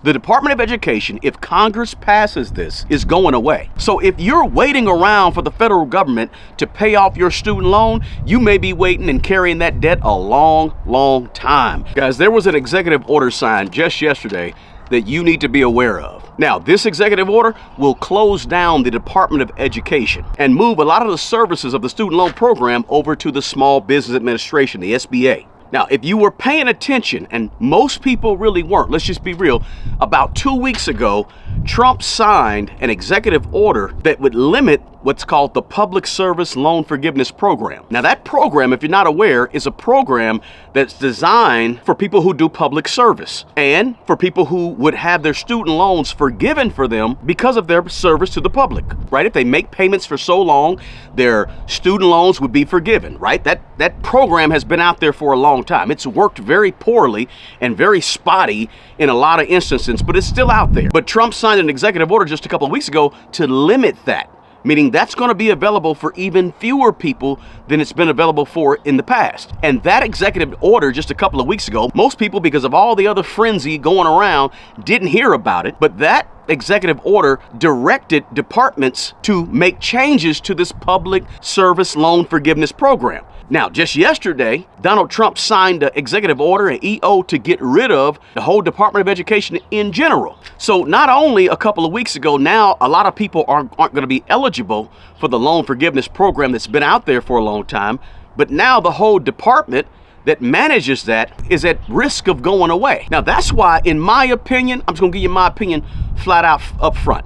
The Department of Education, if Congress passes this, is going away. So if you're waiting around for the federal government to pay off your student loan, you may be waiting and carrying that debt a long, long time. Guys, there was an executive order signed just yesterday that you need to be aware of. Now, this executive order will close down the Department of Education and move a lot of the services of the student loan program over to the Small Business Administration, the SBA. Now, if you were paying attention, and most people really weren't, let's just be real, about 2 weeks ago, Trump signed an executive order that would limit what's called the Public Service Loan Forgiveness Program. Now, that program, if you're not aware, is a program that's designed for people who do public service and for people who would have their student loans forgiven for them because of their service to the public, right? If they make payments for so long, their student loans would be forgiven, right? That program has been out there for a long time. It's worked very poorly and very spotty in a lot of instances, but it's still out there. But Trump signed an executive order just a couple of weeks ago to limit that, meaning that's going to be available for even fewer people than it's been available for in the past. And that executive order just a couple of weeks ago, most people, because of all the other frenzy going around, didn't hear about it, but that executive order directed departments to make changes to this public service loan forgiveness program. Now, just yesterday, Donald Trump signed an executive order, an EO, to get rid of the whole Department of Education in general. So not only a couple of weeks ago, now a lot of people aren't going to be eligible for the loan forgiveness program that's been out there for a long time, but now the whole department that manages that is at risk of going away. Now, that's why, in my opinion, I'm just going to give you my opinion flat out up front.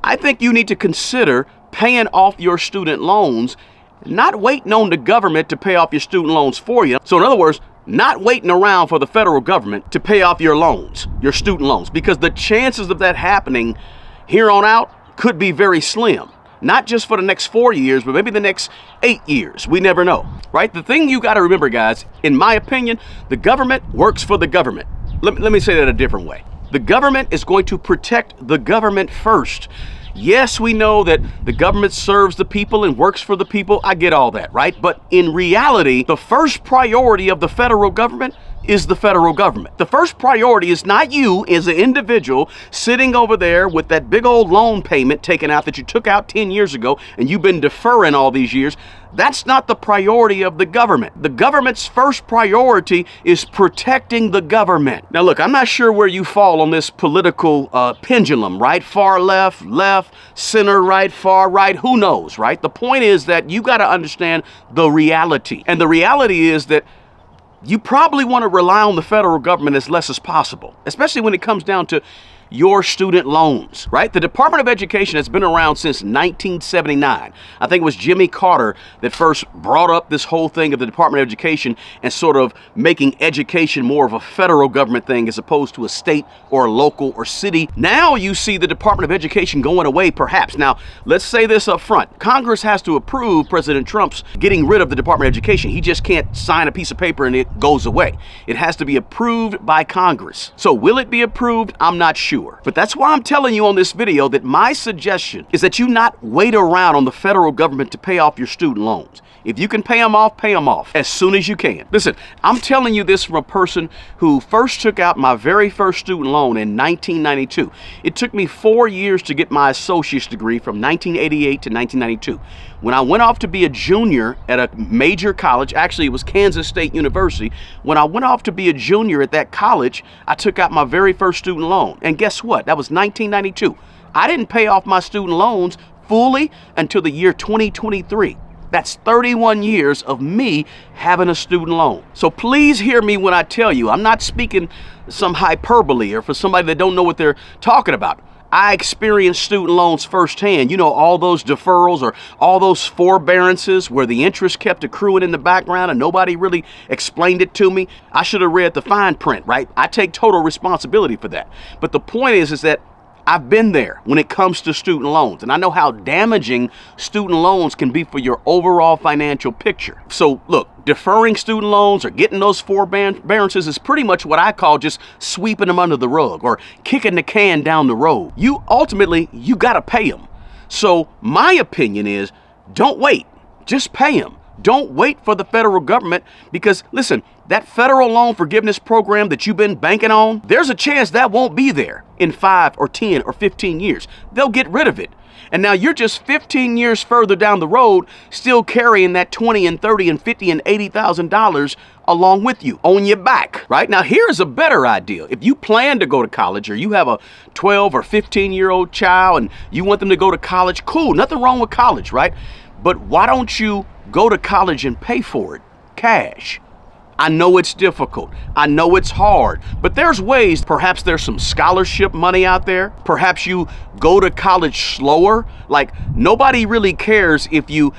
I think you need to consider paying off your student loans, not waiting on the government to pay off your student loans for you. So in other words, not waiting around for the federal government to pay off your loans, your student loans, because the chances of that happening here on out could be very slim. Not just for the next 4 years, but maybe the next 8 years. We never know, right? The thing you got to remember, guys, in my opinion, the government works for the government. Let me say that a different way. The government is going to protect the government first. Yes, we know that the government serves the people and works for the people. I get all that, right? But in reality, the first priority of the federal government is the federal government. The first priority is not you as an individual sitting over there with that big old loan payment taken out that you took out 10 years ago and you've been deferring all these years. That's not the priority of the government. The government's first priority is protecting the government. Now look, I'm not sure where you fall on this political pendulum, right? Far left, left, center right, far right, who knows, right? The point is that you got to understand the reality. And the reality is that you probably want to rely on the federal government as less as possible, especially when it comes down to your student loans, right? The Department of Education has been around since 1979. I think it was Jimmy Carter that first brought up this whole thing of the Department of Education and sort of making education more of a federal government thing as opposed to a state or a local or city. Now you see the Department of Education going away, perhaps. Now, let's say this up front. Congress has to approve President Trump's getting rid of the Department of Education. He just can't sign a piece of paper and it goes away. It has to be approved by Congress. So will it be approved? I'm not sure. But that's why I'm telling you on this video that my suggestion is that you not wait around on the federal government to pay off your student loans. If you can pay them off as soon as you can. Listen, I'm telling you this from a person who first took out my very first student loan in 1992. It took me 4 years to get my associate's degree from 1988 to 1992. When I went off to be a junior at a major college, actually it was Kansas State University, when I went off to be a junior at that college, I took out my very first student loan. And guess what? That was 1992. I didn't pay off my student loans fully until the year 2023. That's 31 years of me having a student loan. So please hear me when I tell you, I'm not speaking some hyperbole or for somebody that don't know what they're talking about. I experienced student loans firsthand. You know, all those deferrals or all those forbearances where the interest kept accruing in the background and nobody really explained it to me. I should have read the fine print, right? I take total responsibility for that. But the point is that I've been there when it comes to student loans, and I know how damaging student loans can be for your overall financial picture. So look, deferring student loans or getting those forbearances is pretty much what I call just sweeping them under the rug or kicking the can down the road. You got to pay them. So my opinion is don't wait, just pay them. Don't wait for the federal government because, listen, that federal loan forgiveness program that you've been banking on, there's a chance that won't be there in 5 or 10 or 15 years. They'll get rid of it. And now you're just 15 years further down the road, still carrying that $20 and $30 and $50 and $80,000 along with you on your back, right? Now, here's a better idea. If you plan to go to college or you have a 12 or 15-year-old child and you want them to go to college, cool, nothing wrong with college, right? But why don't you go to college and pay for it cash? I know it's difficult. I know it's hard, but there's ways. Perhaps there's some scholarship money out there. Perhaps you go to college slower. Like, nobody really cares if you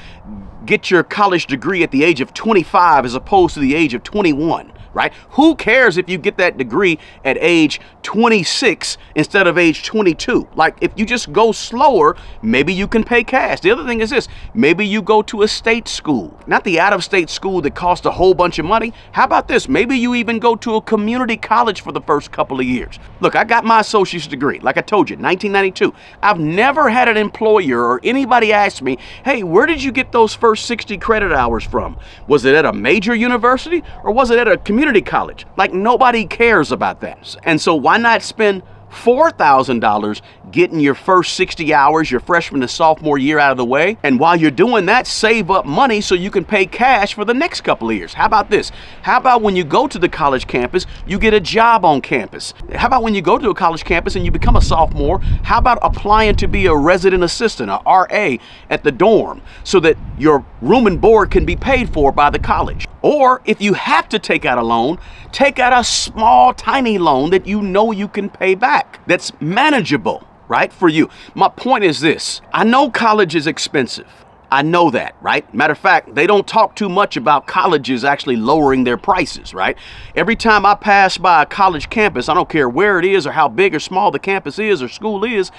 get your college degree at the age of 25 as opposed to the age of 21, right? Who cares if you get that degree at age 26 instead of age 22? Like, if you just go slower, maybe you can pay cash. The other thing is this, maybe you go to a state school, not the out-of-state school that costs a whole bunch of money. How about this? Maybe you even go to a community college for the first couple of years. Look, I got my associate's degree, like I told you, 1992. I've never had an employer or anybody ask me, hey, where did you get those first 60 credit hours from? Was it at a major university or was it at a community college? Like, nobody cares about that. And so why not spend $4,000 getting your first 60 hours, your freshman to sophomore year out of the way? And while you're doing that, save up money so you can pay cash for the next couple of years. How about this? How about when you go to the college campus, you get a job on campus? How about when you go to a college campus and you become a sophomore, how about applying to be a resident assistant, a RA at the dorm, so that your room and board can be paid for by the college? Or if you have to take out a loan, take out a small, tiny loan that you know you can pay back, that's manageable, right, for you. My point is this. I know college is expensive. I know that, right? Matter of fact, they don't talk too much about colleges actually lowering their prices, right? Every time I pass by a college campus, I don't care where it is or how big or small the campus is or school is,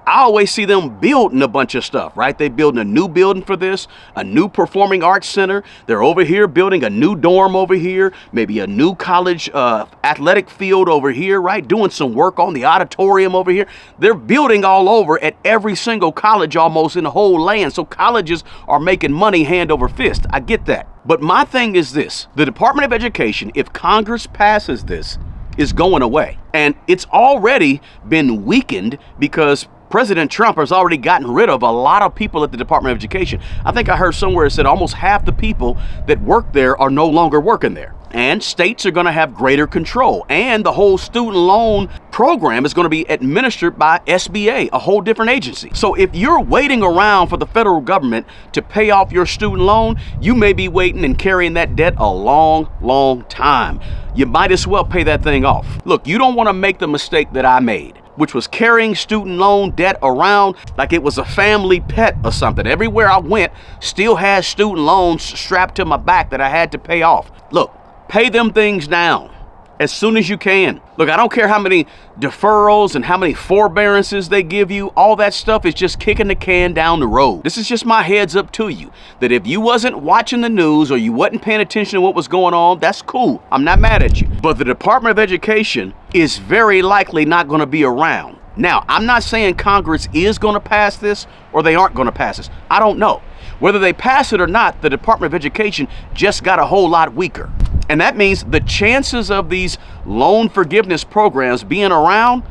I always see them building a bunch of stuff, right? They're building a new building for this, a new performing arts center. They're over here building a new dorm over here, maybe a new college athletic field over here, right? Doing some work on the auditorium over here. They're building all over at every single college almost in the whole land. So colleges are making money hand over fist. I get that. But my thing is this. The Department of Education, if Congress passes this, is going away. And it's already been weakened because President Trump has already gotten rid of a lot of people at the Department of Education. I think I heard somewhere it said almost half the people that work there are no longer working there. And states are going to have greater control. And the whole student loan program is going to be administered by SBA, a whole different agency. So if you're waiting around for the federal government to pay off your student loan, you may be waiting and carrying that debt a long, long time. You might as well pay that thing off. Look, you don't want to make the mistake that I made, which was carrying student loan debt around like it was a family pet or something. Everywhere I went, still had student loans strapped to my back that I had to pay off. Look, pay them things down as soon as you can. Look, I don't care how many deferrals and how many forbearances they give you. All that stuff is just kicking the can down the road. This is just my heads up to you, that if you wasn't watching the news or you wasn't paying attention to what was going on, that's cool. I'm not mad at you. But the Department of Education is very likely not going to be around. Now, I'm not saying Congress is going to pass this or they aren't going to pass this. I don't know. Whether they pass it or not, the Department of Education just got a whole lot weaker. And that means the chances of these loan forgiveness programs being around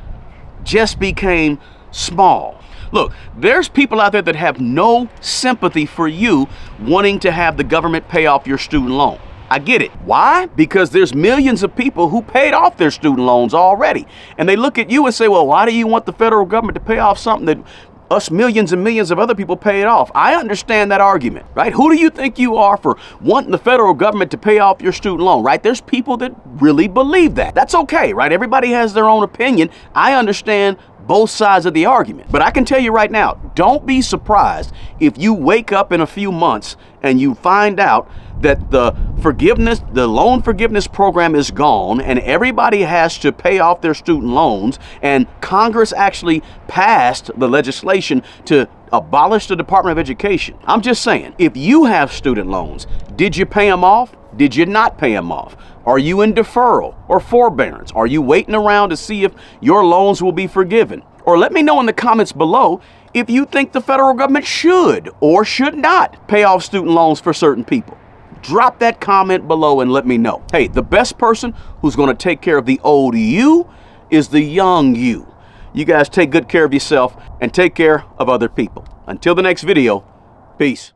just became small. Look, there's people out there that have no sympathy for you wanting to have the government pay off your student loan. I get it. Why? Because there's millions of people who paid off their student loans already. And they look at you and say, well, why do you want the federal government to pay off something that us millions and millions of other people paid off? I understand that argument, right? Who do you think you are for wanting the federal government to pay off your student loan, right? There's people that really believe that. That's okay, right? Everybody has their own opinion. I understand both sides of the argument. But I can tell you right now, don't be surprised if you wake up in a few months and you find out that the loan forgiveness program is gone and everybody has to pay off their student loans, and Congress actually passed the legislation to abolish the Department of Education. I'm just saying, if you have student loans, did you pay them off? Did you not pay them off? Are you in deferral or forbearance? Are you waiting around to see if your loans will be forgiven? Or let me know in the comments below if you think the federal government should or should not pay off student loans for certain people. Drop that comment below and let me know. Hey, the best person who's going to take care of the old you is the young you. You guys take good care of yourself and take care of other people. Until the next video, peace.